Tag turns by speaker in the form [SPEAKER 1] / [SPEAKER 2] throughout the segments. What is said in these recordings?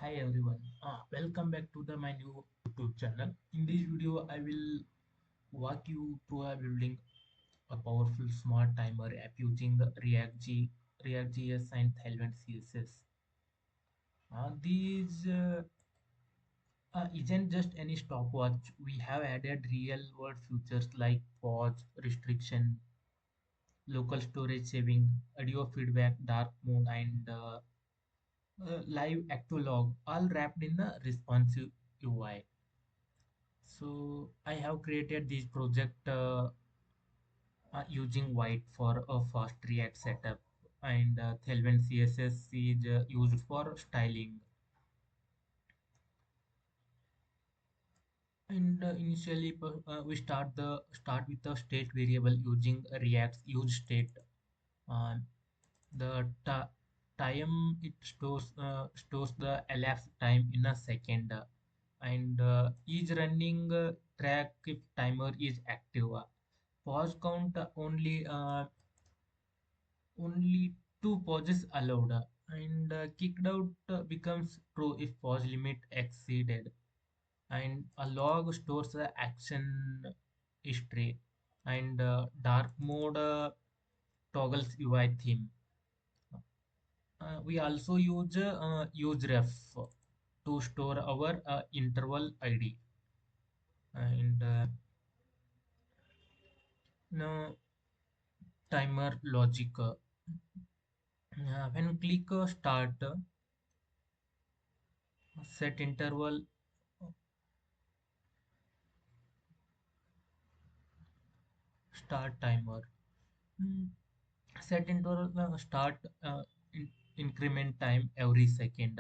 [SPEAKER 1] Hi everyone, welcome back to my new YouTube channel. In this video, I will walk you through building a powerful smart timer app using React.js and Tailwind CSS. These isn't just any stopwatch. We have added real-world features like pause, restriction, local storage saving, audio feedback, dark mode, and live active log, all wrapped in a responsive UI. So I have created this project using Vite for a fast React setup, and Tailwind CSS is used for styling. And initially, we start with the state variable using React's use state. Uh, the time it stores the elapsed time in a second, and each running track if timer is active. Pause count only two pauses allowed, and kicked out becomes true if pause limit exceeded, and a log stores the action history, and dark mode toggles UI theme. We also use ref to store our interval ID, and now timer logic. When click start, set interval, start timer. Mm, Set interval start increment time every second,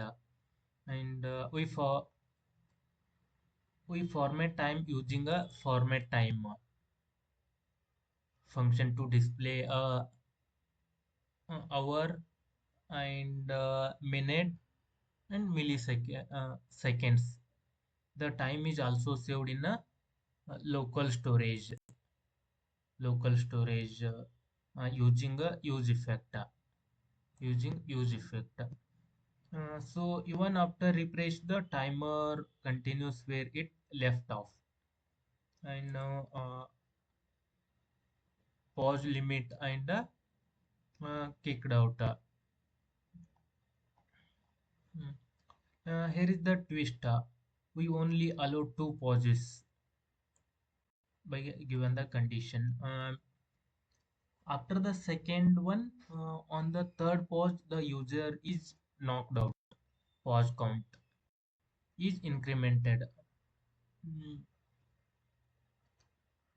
[SPEAKER 1] and we format time using a format time function to display hour and minute and millisecond seconds. The time is also saved in a local storage using a use effect. So even after refresh, the timer continues where it left off. And now pause limit and kicked out. Mm. Here is the twist. We only allow two pauses by given the condition. After the second one, on the third pause, the user is knocked out. Pause count is incremented. Mm,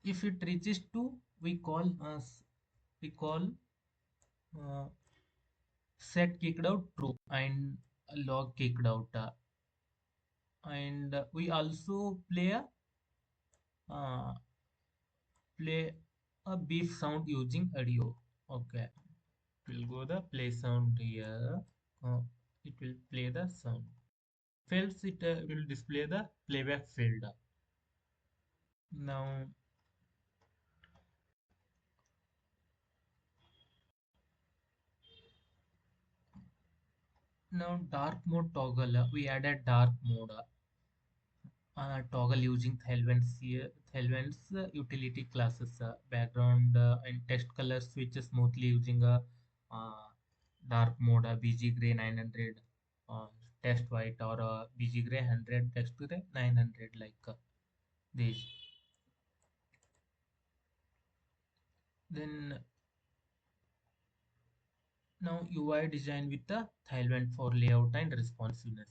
[SPEAKER 1] If it reaches two, we call uh, set kicked out true and log kicked out. And we also uh, play a beep sound using audio. Okay, we'll go the play sound here. It will play the sound. Fails it will display the playback field. Now, dark mode toggle. We added dark mode toggle using Tailwind's utility classes. Background and text color switches smoothly using a uh, dark mode, BG gray 900 text white, or BG gray 100 text gray 900, like these. Then now UI design with the Tailwind for layout and responsiveness.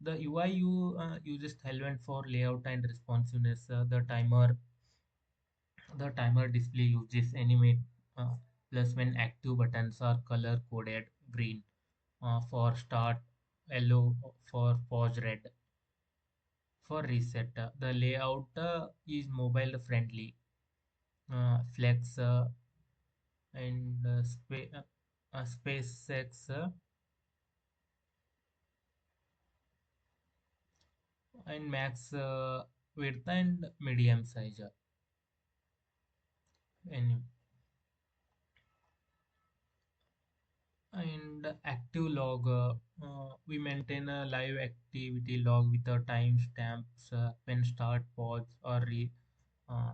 [SPEAKER 1] The UI uses Tailwind for layout and responsiveness. The timer display uses animate plus when active buttons are color coded green for start, yellow for pause, red for reset. The layout is mobile friendly, flex and SpaceX and max width and medium size. And And active log, we maintain a live activity log with the timestamps when start, pause, or uh,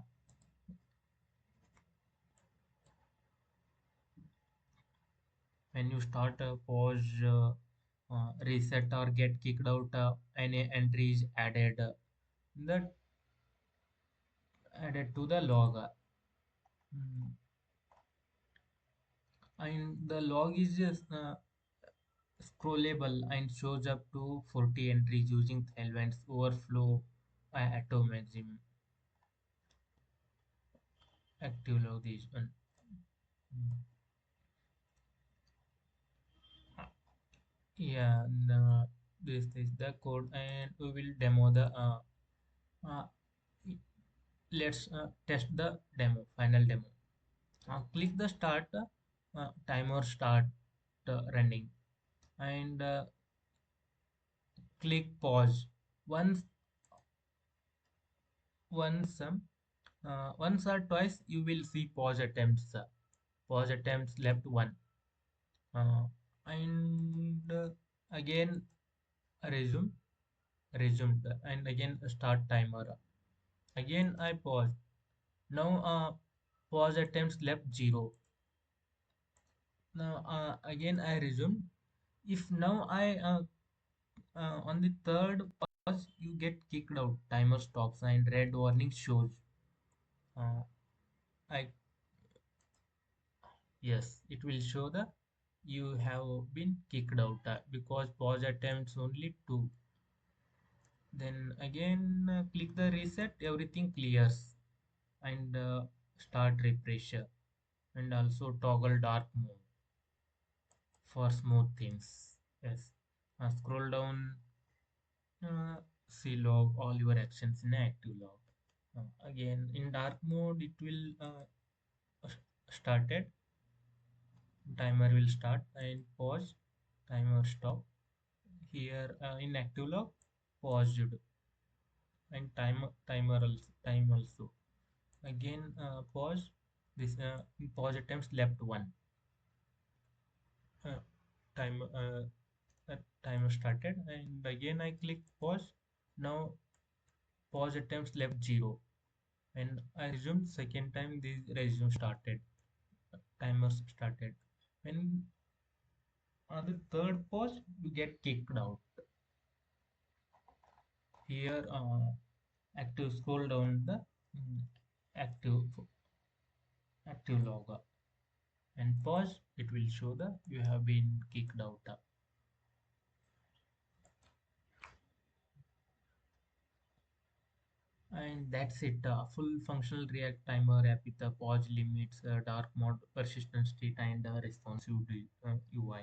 [SPEAKER 1] when you start, pause, reset, or get kicked out. Any entries added that added to the log. Mm, and the log is just scrollable and shows up to 40 entries using Tailwind's overflow auto maximum. Active log is one. Mm. Yeah, this is the code, and we will demo the. Uh, let's test the demo, final demo. Click the start timer start running, and click pause. Once, once, once or twice, you will see pause attempts. Pause attempts left one, and again resume, resumed, and again start timer. Again I pause. Now pause attempts left zero. Now again I resume. If now I on the third pause you get kicked out. Timer stops and red warning shows. Uh, I Yes, it will show the you have been kicked out because pause attempts only two. Then again click the reset. Everything clears, and start refresh, and also toggle dark mode for smooth things. Yes. Scroll down, see log all your actions in active log. Again, in dark mode, it will started. Timer will start and pause. Timer stop. Here in active log, paused, and time also. Again, pause. This pause attempts left one. Uh, time Timer started, and again I click pause. Now pause attempts left zero, and I resumed second time. The resume started, timers started. When on the third pause you get kicked out. Here active, scroll down the mm, active active log and pause. It will show the you have been kicked out. And that's it. Full functional React timer app with the pause limits, dark mode, persistent state, and responsive UI.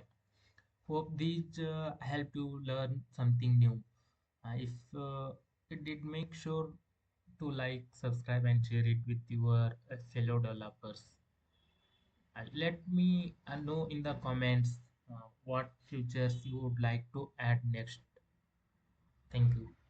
[SPEAKER 1] Hope these help you learn something new. If it did, make sure to like, subscribe, and share it with your fellow developers. Let me know in the comments what features you would like to add next. Thank you.